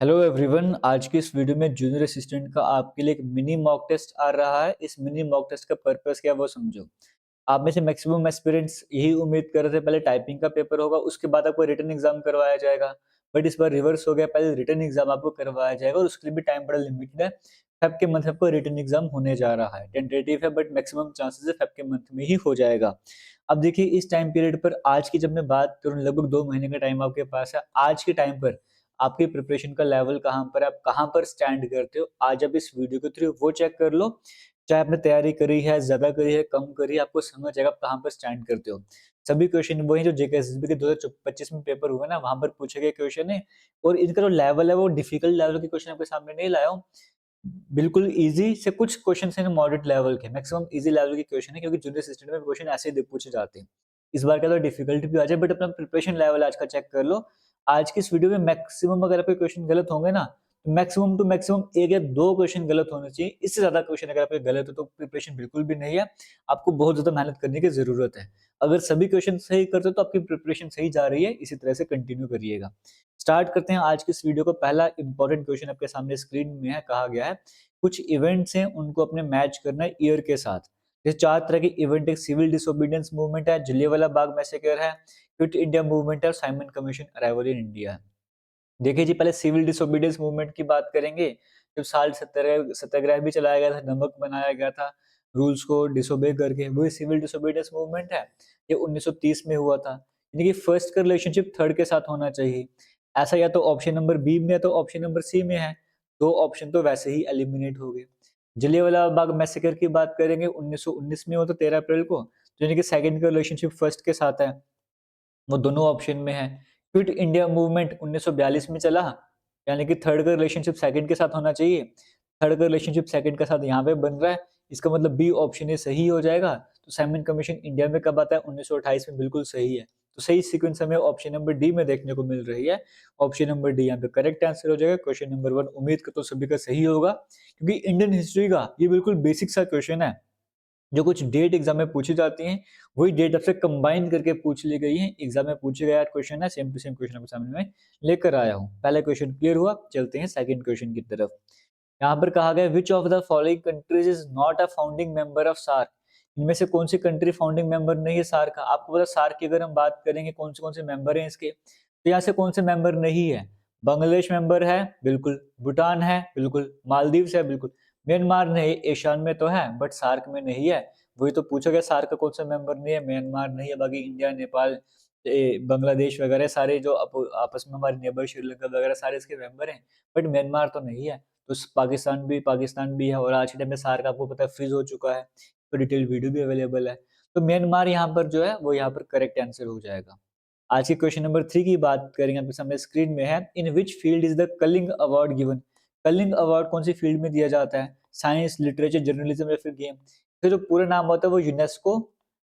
Hello everyone. आज की इस वीडियो में जूनियर असिस्टेंट का आपके लिए एक मिनी मॉक टेस्ट आ रहा है। इस मिनी मॉक टेस्ट का पर्पस क्या है वो समझो। आप में से मैक्सिमम एस्पिरेंट्स यही उम्मीद कर रहे थे पहले टाइपिंग का पेपर होगा उसके बाद आपको रिटन एग्जाम करवाया जाएगा, बट इस बार रिवर्स हो गया। पहले रिटन एग्जाम आपको करवाया जाएगा और उसके लिए भी टाइम बड़ा लिमिटेड है। फेब के मंथ में आपको रिटन एग्जाम होने जा रहा है। टेंटेटिव है बट मैक्सिमम चांसेस है फेब के मंथ में ही हो जाएगा। अब देखिए इस टाइम पीरियड पर आज की जब मैं बात करूँ, लगभग 2 महीने का टाइम आपके पास है। आज के टाइम पर आपकी प्रिपरेशन का लेवल कहाँ पर है, आप कहाँ पर स्टैंड करते हो, आज आप इस वीडियो के थ्रू वो चेक कर लो। चाहे आपने तैयारी करी है, ज़्यादा करी है, कम करी है, आपको समझ आएगा आप कहाँ पर स्टैंड करते हो। सभी क्वेश्चन वही जो जेके एसएसबी के 2025 में पेपर हुआ ना, वहाँ पर पूछे गए क्वेश्चन है। और इनका जो लेवल है वो डिफिकल्ट लेवल के क्वेश्चन आपके सामने नहीं लाया हूँ। बिल्कुल ईज़ी से कुछ क्वेश्चन्स हैं जो मॉडरेट लेवल के, मैक्सिमम ईज़ी लेवल के क्वेश्चन है, क्योंकि जूनियर असिस्टेंट में क्वेश्चन ऐसे ही पूछे जाते हैं। इस बार क्या तो डिफिकल्ट भी आ जाए, बट अपना प्रिपरेशन लेवल आज का चेक कर लो। आज की इस वीडियो में मैक्सिमम अगर आपके क्वेश्चन गलत होंगे ना, तो मैक्सिमम टू मैक्सिमम 1 या 2 क्वेश्चन गलत होने चाहिए। इससे ज़्यादा क्वेश्चन अगर आपके गलत हो तो प्रिपरेशन बिल्कुल भी नहीं है। आपको बहुत ज़्यादा मेहनत करने की ज़रूरत है। अगर सभी क्वेश्चन सही करते हो तो आपकी प्रिपरेशन सही जा रही है, इसी तरह से कंटिन्यू करिएगा। स्टार्ट करते हैं आज की इस वीडियो को। पहला इंपॉर्टेंट क्वेश्चन आपके सामने स्क्रीन में है, कहा गया है कुछ इवेंट्स हैं उनको अपने मैच करना है ईयर के साथ। जैसे 4 तरह के इवेंट, एक सिविल डिसोबीडियंस मूवमेंट है, जलियांवाला बाग मैसेकर है, क्विट इंडिया मूवमेंट है और Simon commission arrival in India है। देखिए जी, पहले सिविल डिसोबीडियंस मूवमेंट की बात करेंगे। जब साल सत्याग्रह भी चलाया गया था, नमक बनाया गया था, रूल्स को डिसोबे करके, वही सिविल डिसोबीडियंस मूवमेंट है। ये 1930 में हुआ था। यानी कि फर्स्ट का रिलेशनशिप थर्ड के साथ होना चाहिए। ऐसा या तो ऑप्शन नंबर बी में है तो ऑप्शन नंबर सी में है। 2 ऑप्शन तो वैसे ही एलिमिनेट हो गए। जलियांवाला बाग मैसेकर की बात करेंगे, 1919 में हुआ था 13 अप्रैल को। तो यानी कि सेकंड का रिलेशनशिप फर्स्ट के साथ है। वो दोनों ऑप्शन में है। क्विट इंडिया मूवमेंट 1942 में चला, यानी कि थर्ड का रिलेशनशिप सेकंड के साथ होना चाहिए। थर्ड का रिलेशनशिप सेकंड के साथ यहाँ पे बन रहा है, इसका मतलब बी ऑप्शन ए सही हो जाएगा। तो साइमन कमीशन इंडिया में कब आता है? 1928 में, बिल्कुल सही है। तो सही सीक्वेंस हमें ऑप्शन नंबर डी में देखने को मिल रही है। ऑप्शन नंबर डी यहाँ पे करेक्ट आंसर हो जाएगा। क्वेश्चन नंबर 1 उम्मीद करता हूँ सभी का सही होगा, क्योंकि इंडियन हिस्ट्री का ये बिल्कुल बेसिक सा क्वेश्चन है। जो कुछ डेट एग्जाम में पूछी जाती हैं, वही डेट आपसे कंबाइन करके पूछ ली गई है। एग्जाम में पूछे गया क्वेश्चन है, सेम टू सेम क्वेश्चन आपके सामने मैं लेकर आया हूँ। पहला क्वेश्चन क्लियर हुआ, चलते हैं सेकंड क्वेश्चन की तरफ। यहाँ पर कहा गया which of the following countries is not a founding member of SAARC. इनमें से कौन सी कंट्री फाउंडिंग मेंबर नहीं है सार्क का? आपको पता सार्क की अगर हम बात करेंगे कौन से मेंबर हैं इसके, तो यहाँ से कौन से मेंबर नहीं है? बांग्लादेश मेंबर है, बिल्कुल। भूटान है, बिल्कुल। मालदीव्स है, बिल्कुल। म्यांमार नहीं, एशियान में तो है बट सार्क में नहीं है। वही तो पूछा गया, सार्क का कौन सा मेंबर नहीं है? म्यांमार नहीं है, बाकी इंडिया, नेपाल, बांग्लादेश वगैरह सारे जो आपस में हमारे नेबर, श्रीलंका वगैरह सारे इसके मेंबर हैं, बट म्यांमार तो नहीं है। तो पाकिस्तान भी है, और आज के टाइम में सार्क आपको पता है फ्रीज हो चुका है, तो डिटेल वीडियो भी अवेलेबल है। तो म्यांमार यहाँ पर जो है वो यहाँ पर करेक्ट आंसर हो जाएगा। आज के क्वेश्चन नंबर 3 की बात करेंगे, आपके सामने स्क्रीन में है। In which field is the Kalinga award given? Kalinga award कौन सी फील्ड में दिया जाता है? साइंस, लिटरेचर, जर्नलिज्म या फिर गेम? तो जो पूरा नाम होता है वो यूनेस्को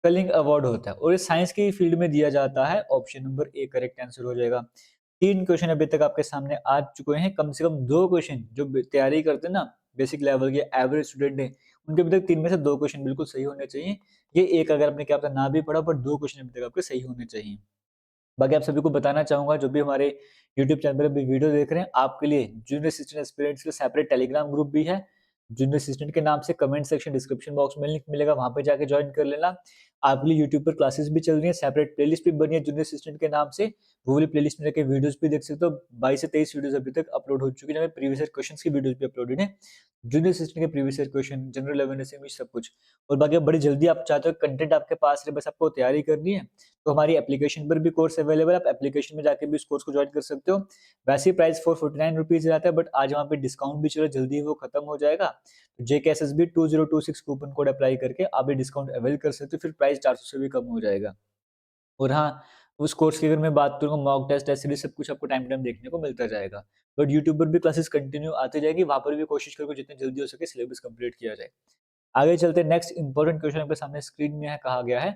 कलिंग अवार्ड होता है, और ये साइंस की फील्ड में दिया जाता है। Option number A correct answer हो जाएगा। 3 क्वेश्चन अभी तक आपके सामने आ चुके हैं। कम से कम 2 क्वेश्चन जो तैयारी करते हैं ना, बेसिक लेवल के एवरेज स्टूडेंट हैं, उनके अभी तक 3 में से 2 क्वेश्चन बिल्कुल सही होने चाहिए। ये एक अगर आपने क्या पता ना भी पढ़ा, पर 2 क्वेश्चन अभी तक आपके सही होने चाहिए। बाकी आप सभी को बताना चाहूँगा, जो भी हमारे यूट्यूब चैनल पर अभी वीडियो देख रहे हैं, आपके लिए जूनियर असिस्टेंट एस्पिरेंट्स के सेपरेट टेलीग्राम ग्रुप भी है। जूनियर असिस्टेंट के नाम से कमेंट सेक्शन डिस्क्रिप्शन बॉक्स में लिंक मिलेगा, वहाँ पे जाके जॉइन कर लेना। आपके लिए यूट्यूब पर क्लासेस भी चल रही हैं, सेपरेट प्लेलिस्ट भी बनी है जूनियर असिस्टेंट के नाम से। वो वाली प्लेलिस्ट में जाके वीडियोस भी देख सकते हो। 22 से 23 वीडियोस अभी तक अपलोड हो चुकी है, जिनमें प्रीवियस ईयर क्वेश्चंस की वीडियोस भी अपलोडेड है। जूनियर असिस्टेंट के previous year question, general awareness, English, सब कुछ। और बाकी आप बड़ी जल्दी आप चाहते हो कंटेंट आपके पास रहे, बस आपको तैयारी करनी है, तो हमारी एप्लीकेशन पर भी कोर्स अवेलेबल है। आप एप्लीकेशन में जाके भी इस कोर्स को ज्वाइन कर सकते हो। वैसे ही प्राइस 449 रुपीज रहता है, बट आज वहाँ पे डिस्काउंट भी चलो, जल्दी वो खत्म हो जाएगा। JKSSB 2026 कूपन कोड अप्लाई करके आप ये डिस्काउंट अवेल कर सकते हो, फिर प्राइस 400 से भी कम हो जाएगा। और हाँ, उस कोर्स की अगर मैं बात करूँ, मॉक टेस्ट, टेस्ट सीरीज सब कुछ आपको टाइम टू टाइम देखने को मिलता जाएगा। बट यूट्यूब पर भी क्लासेस कंटिन्यू आती जाएगी, वहाँ पर भी कोशिश करो जितनी जल्दी हो सके सिलेबस कंप्लीट किया जाए। आगे चलते हैं, नेक्स्ट इंपॉर्टेंट क्वेश्चन आपके सामने स्क्रीन में है, कहा गया है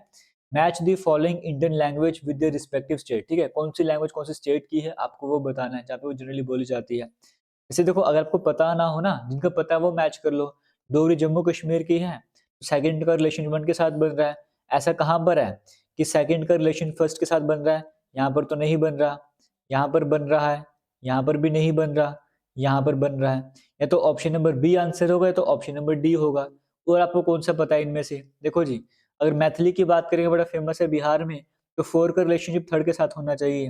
match the following Indian language with the respective state. ठीक है, कौन सी लैंग्वेज कौन सी स्टेट की है आपको वो बताना है, जहाँ पे वो जनरली बोली जाती है। जैसे देखो, अगर आपको पता ना हो ना, जिनका पता है वो मैच कर लो। डोगरी जम्मू कश्मीर की है, सेकंड का रिलेशन वन के साथ बन रहा है। ऐसा कहाँ पर है कि सेकंड का रिलेशन फर्स्ट के साथ बन रहा है? यहाँ पर तो नहीं बन रहा, यहाँ पर बन रहा है, यहाँ पर भी नहीं बन रहा, यहाँ पर बन रहा है। या तो ऑप्शन नंबर बी आंसर होगा या तो ऑप्शन नंबर डी होगा। और आपको कौन सा पता है इनमें से? देखो जी, अगर मैथिली की बात करेंगे, बड़ा फेमस है बिहार में, तो 4 का रिलेशनशिप थर्ड के साथ होना चाहिए।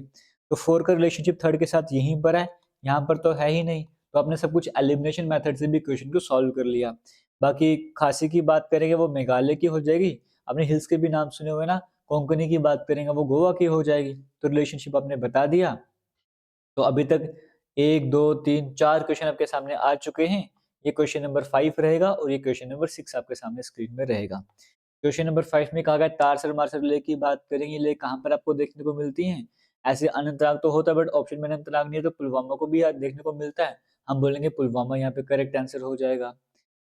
तो 4 का रिलेशनशिप थर्ड के साथ यहीं पर है, यहाँ पर तो है ही नहीं। तो आपने सब कुछ एलिमिनेशन मेथड से भी क्वेश्चन को सॉल्व कर लिया। बाकी खासी की बात करेंगे वो मेघालय की हो जाएगी। आपने हिल्स के भी नाम सुने हुए ना। कोंकणी की बात करेंगे वो गोवा की हो जाएगी। तो रिलेशनशिप आपने बता दिया। तो अभी तक 1, 2, 3, 4 क्वेश्चन आपके सामने आ चुके हैं। ये क्वेश्चन नंबर 5 रहेगा और ये क्वेश्चन नंबर 6 आपके सामने स्क्रीन में रहेगा। क्वेश्चन नंबर 5 में कहा गया तारसर मारसर लेक की बात करेंगे। लेक कहाँ पर आपको देखने को मिलती हैं? ऐसे अनंतनाग तो होता है बट ऑप्शन में अनंतनाग नहीं है, तो पुलवामा को भी देखने को मिलता है। हम बोलेंगे पुलवामा यहाँ पे करेक्ट आंसर हो जाएगा।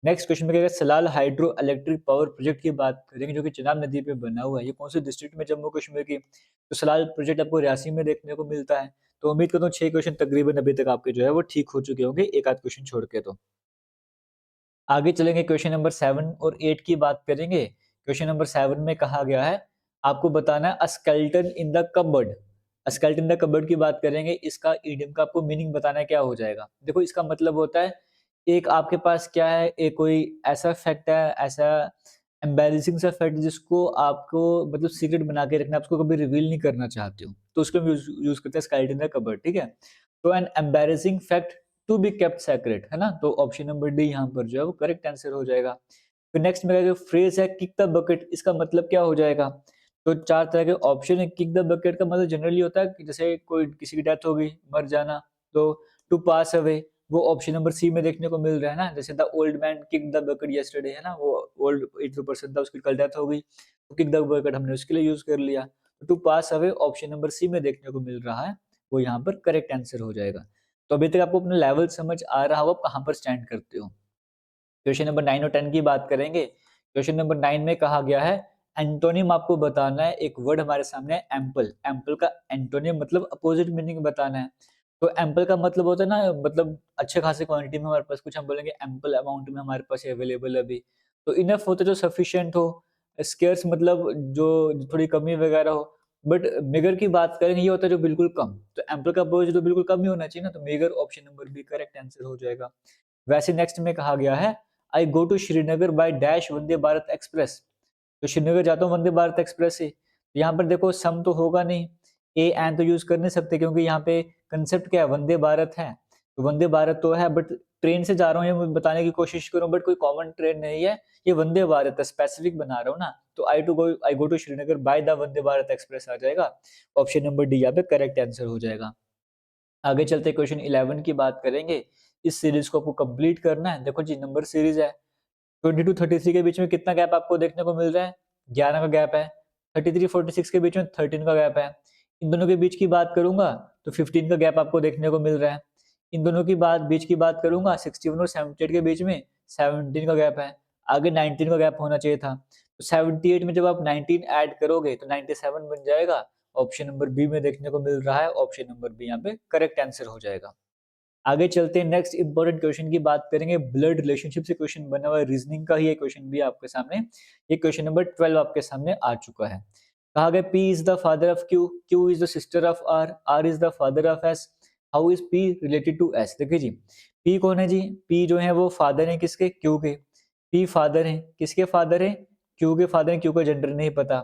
नेक्स्ट क्वेश्चन में कहेगा Salal hydro electric power project की बात करेंगे जो कि चिनाब नदी पे बना हुआ है। ये कौन से डिस्ट्रिक्ट में जम्मू कश्मीर की? तो सलाल प्रोजेक्ट आपको रियासी में देखने को मिलता है। तो उम्मीद करता हूँ 6 क्वेश्चन तकरीबन अभी तक आपके जो है वो ठीक हो चुके होंगे, एक आध क्वेश्चन छोड़ के। तो आगे चलेंगे, क्वेश्चन नंबर 7 और 8 की बात करेंगे। क्वेश्चन नंबर 7 में कहा गया है आपको बताना है skeleton in the cupboard. Skeleton in the cupboard की बात करेंगे, इसका इडियम का आपको मीनिंग बताना है, क्या हो जाएगा? देखो इसका मतलब होता है एक आपके पास क्या है, एक कोई ऐसा फैक्ट है, ऐसा एम्बैरेसिंग सा फैक्ट जिसको आपको मतलब सीक्रेट बना के रखना है, आप उसको कभी रिवील नहीं करना चाहते हो, तो उसको हम यूज करते हैं स्केलेटन इन द कबर्ड। ठीक है, तो an embarrassing fact to be kept secret, है ना। तो ऑप्शन नंबर डी यहाँ पर जो है वो करेक्ट आंसर हो जाएगा। फिर नेक्स्ट में फ्रेज है किक द बकेट, इसका मतलब क्या हो जाएगा? तो 4 तरह के ऑप्शन है। किक द बकेट का मतलब जनरली होता है कि जैसे कोई किसी की डेथ हो गई, मर जाना, तो टू पास अवे, वो ऑप्शन नंबर सी में देखने को मिल रहा है ना। जैसे the old man kick the bucket yesterday, है ना, वो ओल्ड एज पर्सन था, उसकी कल डेथ हो गई, तो किक द बकेट हमने उसके लिए यूज कर लिया। To pass away option number C में देखने को मिल रहा है, वो यहाँ पर करेक्ट आंसर हो जाएगा। तो अभी तक आपको अपना लेवल समझ आ रहा होगा, आप कहाँ पर स्टैंड करते हो। क्वेश्चन नंबर 9 और 10 की बात करेंगे। क्वेश्चन नंबर 9 में कहा गया है एंटोनिम आपको बताना है। एक वर्ड हमारे सामने है एम्पल। एम्पल का एंटोनिम मतलब अपोजिट मीनिंग बताना है। तो एम्पल का मतलब होता है ना, मतलब अच्छे खासे क्वांटिटी में हमारे पास कुछ, हम बोलेंगे एम्पल अमाउंट में हमारे पास अवेलेबल अभी। तो इनफ होता है जो सफिशिएंट हो। स्केर्स मतलब जो थोड़ी कमी वगैरह हो। बट मेगर की बात करें, ये होता है जो बिल्कुल कम। तो एम्पल का अपोजिट तो बिल्कुल कम ही होना चाहिए ना, तो मेगर option number B correct answer हो जाएगा। वैसे नेक्स्ट में कहा गया है I go to Srinagar by dash Vande Bharat express. तो श्रीनगर जाता हूँ वंदे भारत एक्सप्रेस से। तो यहाँ पर देखो सम तो होगा नहीं, ए एन तो यूज कर नहीं सकते, क्योंकि यहाँ पे कंसेप्ट क्या है, वंदे भारत है। तो वंदे भारत तो है, बट ट्रेन से जा रहा हूँ, ये बताने की कोशिश करूँ, बट कोई कॉमन ट्रेन नहीं है, ये वंदे भारत है, स्पेसिफिक बना रहा हूँ ना। तो I go to Srinagar by the Vande Bharat express आ जाएगा। ऑप्शन नंबर डी यहाँ पे करेक्ट आंसर हो जाएगा। आगे चलते क्वेश्चन 11 की बात करेंगे। इस सीरीज को आपको कंप्लीट करना है। देखो जी, नंबर सीरीज है। 22 33 के बीच में कितना गैप आपको देखने को मिल रहा है? 11 का गैप है। 33 46 के बीच में 13 का गैप है। इन दोनों के बीच की बात करूंगा तो 15 का गैप आपको देखने को मिल रहा है। इन दोनों की बात बीच की बात करूंगा 61 और 78 के बीच में 17 का गैप है। आगे 19 का गैप होना चाहिए था। तो 78 में जब आप 19 ऐड करोगे तो 97 बन जाएगा। ऑप्शन नंबर बी में देखने को मिल रहा है। ऑप्शन नंबर बी यहाँ पे करेक्ट आंसर हो जाएगा। आगे चलते हैं, नेक्स्ट इंपॉर्टेंट क्वेश्चन की बात करेंगे। ब्लड रिलेशनशिप से क्वेश्चन बना हुआ है, रीजनिंग का ही ये क्वेश्चन भी आपके सामने। ये क्वेश्चन नंबर 12 आपके सामने आ चुका है। कहा गया P is the father of Q, Q is the sister of R, R is the father of S, how is P related to S. देखिए जी, पी कौन है जी? पी जो है वो फादर है किसके? क्यू के। पी फादर है किसके? फादर है क्यू के। फादर है, क्यू का जेंडर नहीं पता।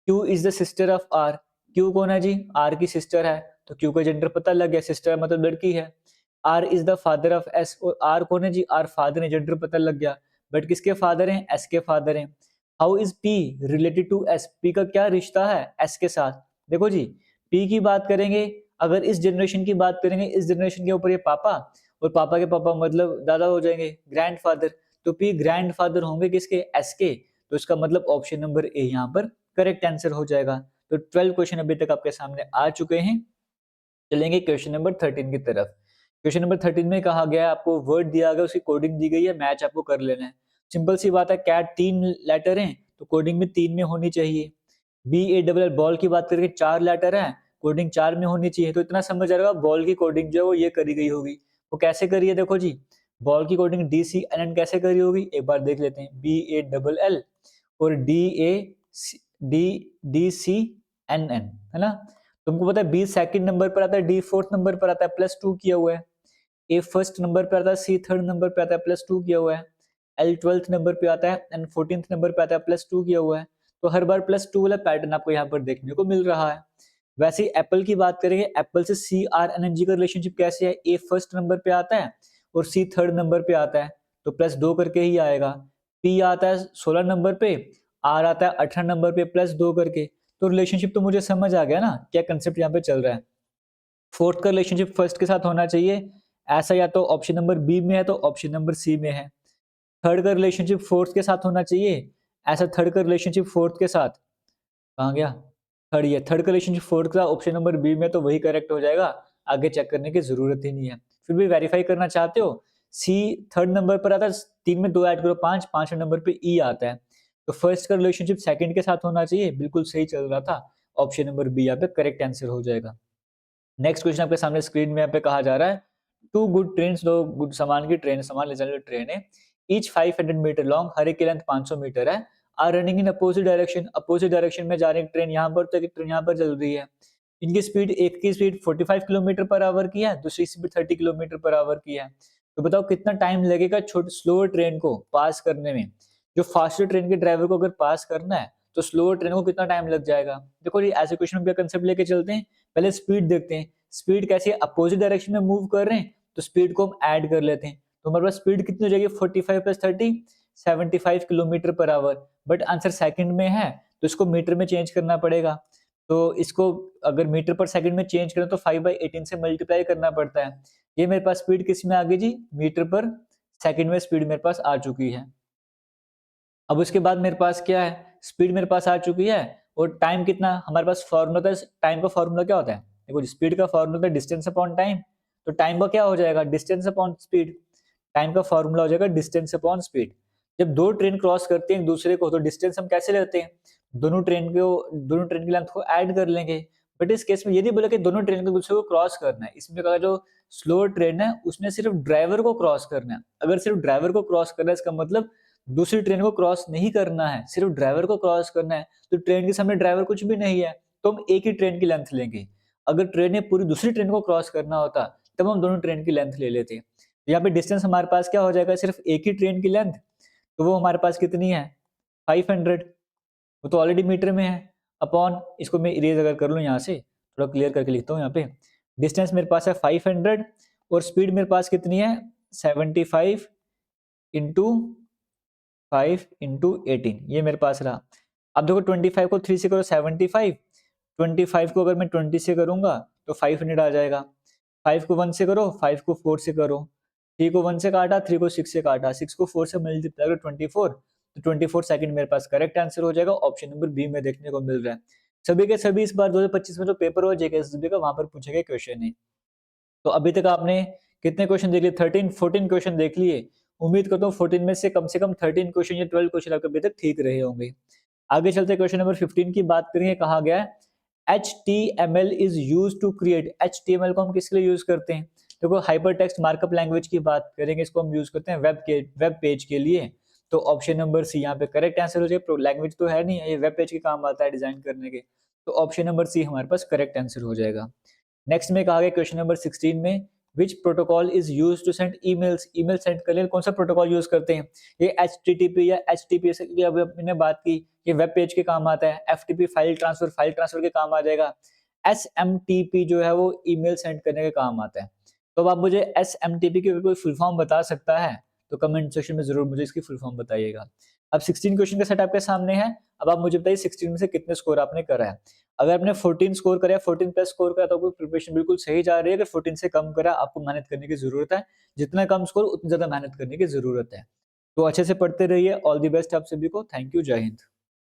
Q is the sister of R, Q कौन है जी? आर की सिस्टर है, तो क्यू का जेंडर पता लग गया, सिस्टर मतलब लड़की है। R is the father of S, और आर कौन है जी? आर फादर है, जेंडर पता लग गया, बट किसके फादर हैं? एस के फादर हैं। How is P related to S, P का क्या रिश्ता है एस के साथ? देखो जी, पी की बात करेंगे, अगर इस जनरेशन की बात करेंगे, इस जनरेशन के ऊपर ये पापा, और पापा के पापा मतलब दादा हो जाएंगे, ग्रैंड फादर। तो पी ग्रैंड फादर होंगे किसके? एस के। तो इसका मतलब ऑप्शन नंबर ए यहाँ पर करेक्ट आंसर हो जाएगा। तो 12 क्वेश्चन अभी तक आपके सामने आ चुके हैं। चलेंगे क्वेश्चन नंबर 13 की तरफ। क्वेश्चन नंबर 13 में कहा गया है आपको वर्ड दिया गया, उसकी कोडिंग दी गई है, मैच आपको कर लेना है। सिंपल सी बात है, कैट 3 लेटर हैं तो कोडिंग में 3 में होनी चाहिए। B A double L ball की बात करके 4 लेटर है, कोडिंग 4 में होनी चाहिए। तो इतना समझ आ रहा है बॉल की कोडिंग जो है वो ये करी गई होगी। वो कैसे करी है? देखो जी, बॉल की coding D C N N कैसे करी होगी, एक बार देख लेते हैं। बी ए डबल एल और A D D C N N, है ना। तुमको पता है बी सेकंड नंबर पर आता है, डी फोर्थ नंबर पर आता है, +2 किया हुआ है। ए फर्स्ट नंबर पे आता है, सी थर्ड नंबर पे आता है, +2 किया हुआ है। एल 12th नंबर पे आता है एंड 14th नंबर पे आता है, +2 किया हुआ है। तो हर बार +2 वाला पैटर्न आपको यहाँ पर देखने को मिल रहा है। वैसे ही एप्पल की बात करेंगे, एप्पल से CRNNG का रिलेशनशिप कैसे है? ए फर्स्ट नंबर पे आता है और सी थर्ड नंबर पे आता है, तो +2 करके ही आएगा। पी आता है 16 नंबर पे, आर आता है 18 नंबर पे, +2 करके। तो रिलेशनशिप तो मुझे समझ आ गया ना, क्या कंसेप्ट यहाँ पे चल रहा है। फोर्थ का रिलेशनशिप फर्स्ट के साथ होना चाहिए, ऐसा या तो ऑप्शन नंबर बी में है तो ऑप्शन नंबर सी में है। थर्ड का रिलेशनशिप फोर्थ के साथ होना चाहिए, ऐसा थर्ड का रिलेशनशिप फोर्थ के साथ कहाँ गया? थर्ड, ये थर्ड का रिलेशनशिप फोर्थ का ऑप्शन नंबर बी में, तो वही करेक्ट हो जाएगा, आगे चेक करने की जरूरत ही नहीं है। फिर भी वेरीफाई करना चाहते हो, सी थर्ड नंबर पर आता है, 3 में 2 ऐड करो 5, 5वें नंबर पे ई आता है। तो फर्स्ट का रिलेशनशिप सेकंड के साथ होना चाहिए, बिल्कुल सही चल रहा था, ऑप्शन नंबर बी यहाँ पे करेक्ट आंसर हो जाएगा। नेक्स्ट क्वेश्चन आपके सामने स्क्रीन में यहाँ पे कहा जा रहा है, टू गुड ट्रेन, दो गुड सामान की ट्रेन, सामान ले जाने वाली ट्रेन है, ईच 500 मीटर लॉन्ग, हर एक की लेंथ 500 मीटर है, are running in opposite direction, opposite direction में जा रही ट्रेन यहाँ पर, तो एक ट्रेन यहाँ पर चल रही है। इनकी स्पीड, एक की स्पीड 45 किलोमीटर पर आवर की है, दूसरी स्पीड 30 किलोमीटर पर आवर की है। तो बताओ कितना टाइम लगेगा छोटे स्लोअर ट्रेन को पास करने में। जो फास्टर ट्रेन के ड्राइवर को अगर पास करना है तो स्लोअर ट्रेन को कितना टाइम लग जाएगा। देखो जी, ऐसे क्वेश्चन में कंसेप्ट लेके चलते हैं, पहले स्पीड देखते हैं। स्पीड कैसे, अपोजिट डायरेक्शन में मूव कर रहे हैं तो स्पीड को हम ऐड कर लेते हैं, तो हमारे पास स्पीड कितनी हो जाएगी, 45 + 30 75 kilometre per hour. But answer second में है तो इसको मीटर में चेंज करना पड़ेगा। तो इसको अगर मीटर पर सेकंड में चेंज करें तो 5/18 से मल्टीप्लाई करना पड़ता है। ये मेरे पास स्पीड किस में आ गई जी, मीटर पर सेकंड में स्पीड मेरे पास आ चुकी है। अब उसके बाद मेरे पास क्या है, स्पीड मेरे पास आ चुकी है, और टाइम कितना हमारे पास फॉर्मूला था, टाइम का फॉर्मूला क्या होता है, देखो स्पीड का फॉर्मूला था डिस्टेंस अपॉन टाइम, तो टाइम का क्या हो जाएगा, डिस्टेंस अपॉन स्पीड। टाइम का फॉर्मूला हो जाएगा डिस्टेंस अपॉन स्पीड। जब दो ट्रेन क्रॉस करते हैं एक दूसरे को तो डिस्टेंस हम कैसे लेते हैं, दोनों ट्रेन की लेंथ को ऐड कर लेंगे। बट इस केस में ये नहीं बोला कि दोनों ट्रेन को दूसरे को क्रॉस करना है, इसमें कहा जो स्लो ट्रेन है उसने सिर्फ ड्राइवर को क्रॉस करना है। अगर सिर्फ ड्राइवर को क्रॉस करना है इसका मतलब दूसरी ट्रेन को क्रॉस नहीं करना है, सिर्फ ड्राइवर को क्रॉस करना है। तो ट्रेन के सामने ड्राइवर कुछ भी नहीं है, तो हम एक ही ट्रेन की लेंथ लेंगे। अगर ट्रेन ने पूरी दूसरी ट्रेन को क्रॉस करना होता तब हम दोनों ट्रेन की लेंथ ले लेते। यहाँ पे डिस्टेंस हमारे पास क्या हो जाएगा, सिर्फ एक ही ट्रेन की लेंथ, तो वो हमारे पास कितनी है 500, वो तो ऑलरेडी मीटर में है, अपॉन, इसको मैं इरेज अगर कर लूँ यहाँ से, थोड़ा क्लियर करके लिखता हूँ यहाँ पे, डिस्टेंस मेरे पास है 500 और स्पीड मेरे पास कितनी है 75 इंटू 5 इंटू 18, ये मेरे पास रहा। अब देखो 25 को 3 से करो 75, 25 को अगर मैं 20 से करूंगा तो 500 आ जाएगा। 5 को 1 से करो, 5 को 4 से करो, 3 को 1 से काटा, 3 को 6 से काटा, 6 को 4 से मल्टीप्लाई करो 24, तो 24 सेकंड मेरे पास करेक्ट आंसर हो जाएगा, ऑप्शन नंबर बी में देखने को मिल रहा है। सभी के सभी इस बार 2025 में जो पेपर हो जेके का, वहां पर पूछे गए क्वेश्चन है। तो अभी तक आपने कितने क्वेश्चन देख लिए, 13-14 क्वेश्चन देख लिए। उम्मीद करता हूँ 14 में से कम 13 क्वेश्चन या 12 क्वेश्चन आपके अभी तक ठीक रहे होंगे। आगे चलते क्वेश्चन नंबर 15 की बात करेंगे, कहा गया है HTML is use to create, HTML को हम किसके लिए यूज करते हैं, देखो हाइपर टेक्स्ट मार्कअप लैंग्वेज की बात करेंगे, इसको हम यूज करते हैं वेब पेज के लिए। तो ऑप्शन नंबर सी यहाँ पे करेक्ट आंसर हो जाएगा, लैंग्वेज तो है नहीं, ये वेब पेज के काम आता है डिजाइन करने के, तो ऑप्शन नंबर सी हमारे पास करेक्ट आंसर हो जाएगा। नेक्स्ट में कहा गया क्वेश्चन नंबर 16 में, which protocol is use to send emails, email send करने के लिए कौन सा प्रोटोकॉल यूज करते हैं, ये HTTP या HTTPS की अभी हमने बात की, ये वेब पेज के काम आता है, FTP फाइल ट्रांसफर के काम आ जाएगा, SMTP जो है वो ईमेल सेंड करने के काम आता है। तो अब आप मुझे SMTP की कोई फुल फॉर्म बता सकता है तो कमेंट सेक्शन में जरूर मुझे इसकी फुल फॉर्म बताइएगा। अब 16 क्वेश्चन का सेट आपके सामने है, अब आप मुझे बताइए 16 में से कितने स्कोर आपने करा है। अगर आपने 14 स्कोर करा, 14 प्लस स्कोर करा तो आपको प्रिपरेशन बिल्कुल सही जा रही है। अगर 14 से कम करा आपको मेहनत करने की जरूरत है, जितना कम स्कोर उतनी ज्यादा मेहनत करने की जरूरत है। तो अच्छे से पढ़ते रहिए, ऑल द बेस्ट आप सभी को, थैंक यू, जय हिंद।